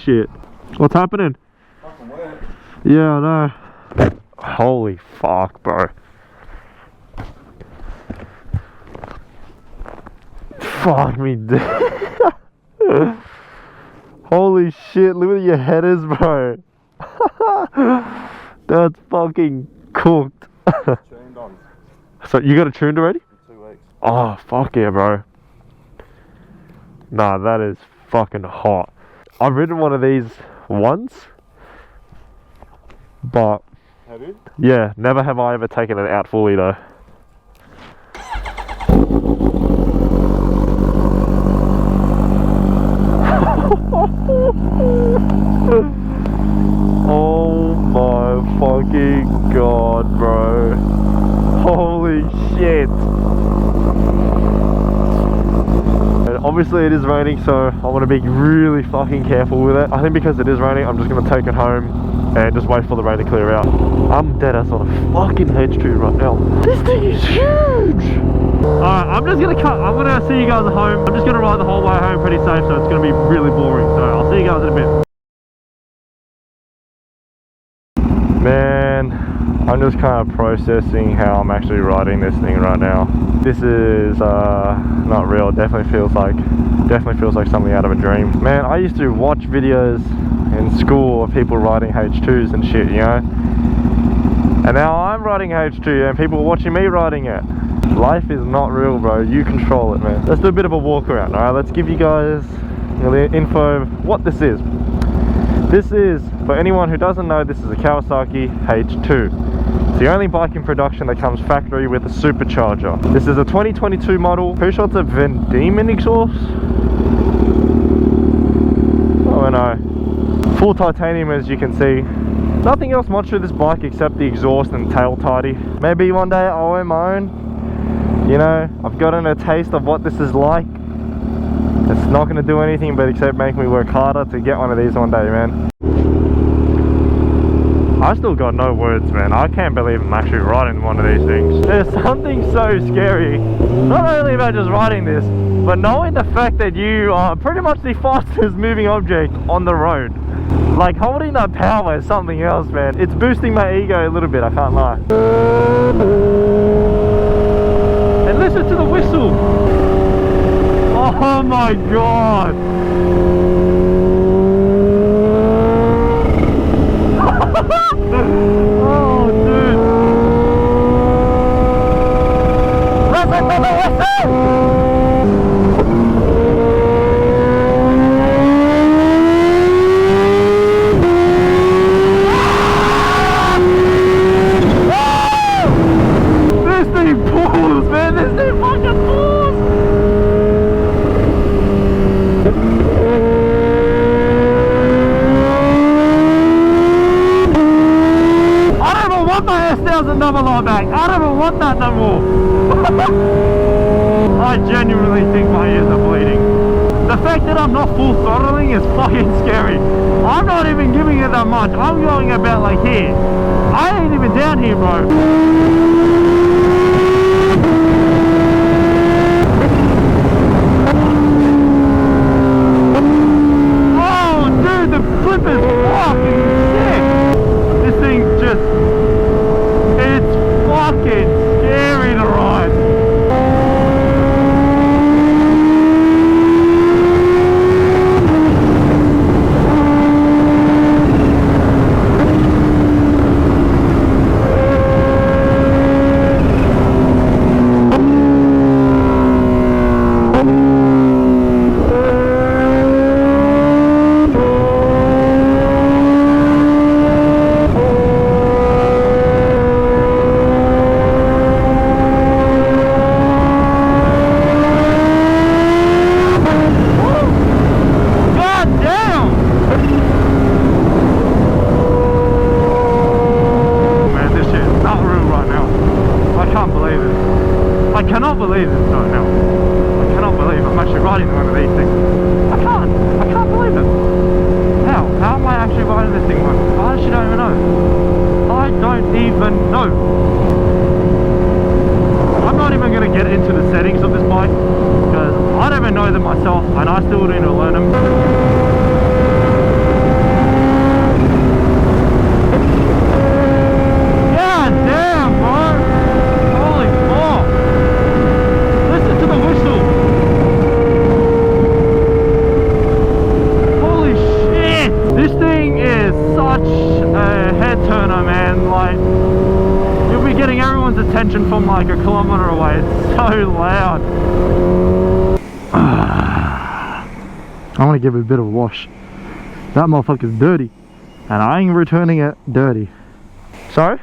shit. What's happening? Fucking wet. Yeah, I know. Holy fuck, bro. Fuck me, dude. Holy shit, look at your headers, bro. That's fucking cooked. Tuned on. So you got it tuned already? In 2 weeks. Oh, fuck yeah, bro. Nah, that is fucking hot. I've ridden one of these once, but Have you? yeah, never have I ever taken it out fully though. Oh my fucking god, bro. Holy shit. And obviously it is raining, so I want to be really fucking careful with it. I think because it is raining, I'm just going to take it home and just wait for the rain to clear out. I'm dead ass on a fucking H2 right now. This thing is huge! Alright, I'm just going to cut. I'm going to see you guys at home. I'm just going to ride the whole way home pretty safe, so it's going to be really boring. So I'll see you guys in a bit. Man, I'm just kind of processing how I'm actually riding this thing right now. This is not real. Definitely feels like something out of a dream. Man, I used to watch videos in school of people riding H2s and shit, you know? And now I'm riding H2 and people are watching me riding it. Life is not real, bro. You control it, man. Let's do a bit of a walk around, alright? Let's give you guys the info of what this is. This is, for anyone who doesn't know, this is a Kawasaki H2. It's the only bike in production that comes factory with a supercharger. This is a 2022 model. Pretty sure it's a Van Diemen exhaust. Oh, I know. Full titanium, as you can see. Nothing else much with this bike except the exhaust and tail tidy. Maybe one day I'll own my own. You know, I've gotten a taste of what this is like. It's not going to do anything but except make me work harder to get one of these one day, man. I still got no words, man. I can't believe I'm actually riding one of these things. There's something so scary, not only about just riding this, but knowing the fact that you are pretty much the fastest moving object on the road. Like, holding that power is something else, man. It's boosting my ego a little bit, I can't lie. And listen to the whistle. Oh my god! Oh dude! Listen to the whistle! This thing pulls, man! This thing fucking pulls! My S1000 number line back. I don't even want that no more. I genuinely think my ears are bleeding. The fact that I'm not full throttling is fucking scary. I'm not even giving it that much. I'm going about like here. I ain't even down here, bro. I cannot believe this right now. I cannot believe I'm actually riding one of these things. I can't believe it. How am I actually riding this thing? I actually don't even know. I don't even know. I'm not even going to get into the settings of this bike because I don't even know them myself and I still need to learn them. like a kilometre away. It's so loud. I want to give it a bit of a wash. That motherfucker's dirty, and I ain't returning it dirty. Sorry? H2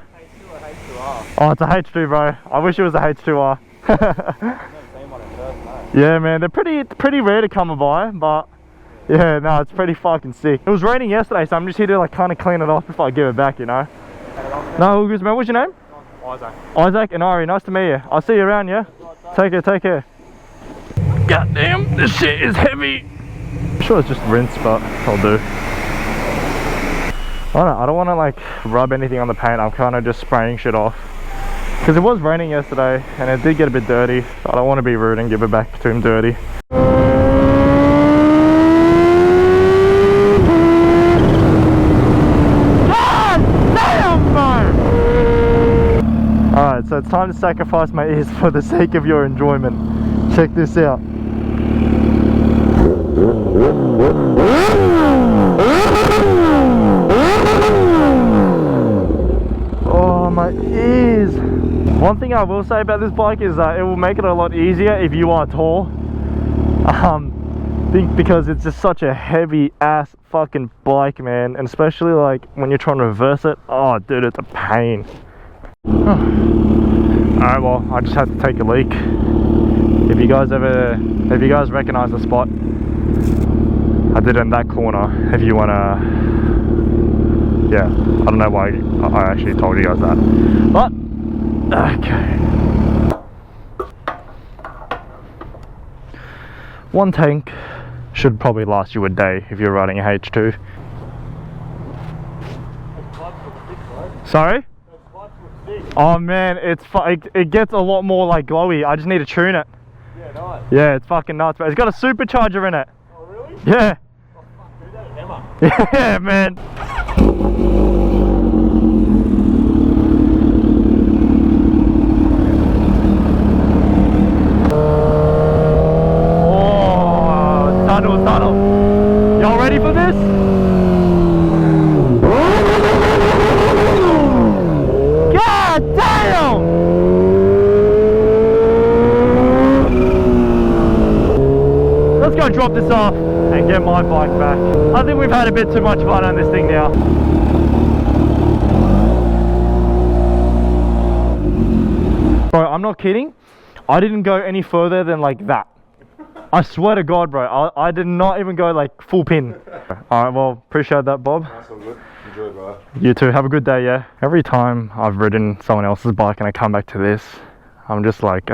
or H2R? Oh, it's a H2, bro. I wish it was a H2R. Yeah, man, they're pretty rare to come by, but yeah, no, it's pretty fucking sick. It was raining yesterday, so I'm just here to like kind of clean it off before I give it back, you know. No, all good, man. What's your name? Isaac. Isaac and Ari, nice to meet you. I'll see you around, yeah? Take care, take care. Goddamn, this shit is heavy. I'm sure it's just rinse, but I'll do. I don't want to like rub anything on the paint. I'm kind of just spraying shit off. Because it was raining yesterday and it did get a bit dirty. So I don't want to be rude and give it back to him dirty. Alright, so it's time to sacrifice my ears for the sake of your enjoyment. Check this out. Oh, my ears. One thing I will say about this bike is that it will make it a lot easier if you are tall. Because it's just such a heavy ass fucking bike, man. And especially like when you're trying to reverse it. Oh, dude, it's a pain. Alright, well, I just had to take a leak. If you guys recognize the spot, I did it in that corner. If you wanna, yeah, I don't know why I actually told you guys that, but okay. One tank should probably last you a day if you're riding a H2. Sorry? Oh man, it gets a lot more like glowy. I just need to tune it. Yeah, nice. Yeah, it's fucking nuts, but it's got a supercharger in it. Oh really? Yeah. Oh fuck, do that at Emma. Yeah, man. Oh, tunnel. Y'all ready for this? Damn! Let's go drop this off and get my bike back. I think we've had a bit too much fun on this thing now. Bro, I'm not kidding. I didn't go any further than like that. I swear to God, bro. I did not even go like full pin. Alright, well, appreciate that, Bob. That's all good. Enjoy, bro. You too. Have a good day, yeah? Every time I've ridden someone else's bike and I come back to this, I'm just like,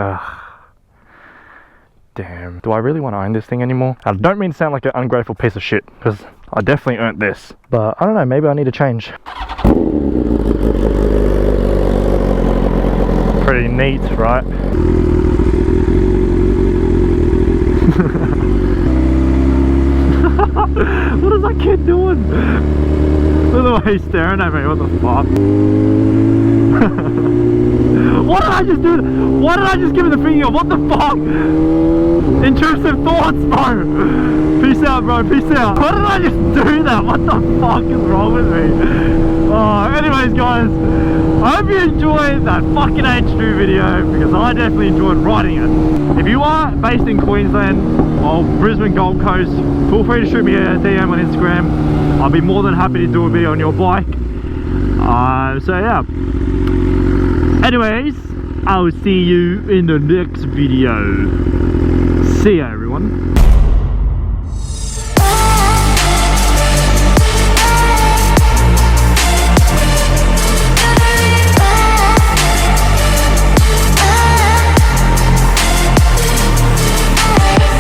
damn. Do I really want to own this thing anymore? I don't mean to sound like an ungrateful piece of shit, because I definitely earned this. But I don't know, maybe I need to change. Pretty neat, right? What is that kid doing? Look at the way he's staring at me, what the fuck? What did I just do? Why did I just give him the finger? What the fuck? Intrusive thoughts, bro. Peace out, bro, peace out. Why did I just do that? What the fuck is wrong with me? Anyways, guys, I hope you enjoyed that fucking H2 video, because I definitely enjoyed riding it. If you are based in Queensland or Brisbane, Gold Coast, feel free to shoot me a DM on Instagram. I'll be more than happy to do a video on your bike. So yeah. Anyways, I'll see you in the next video. See ya, everyone.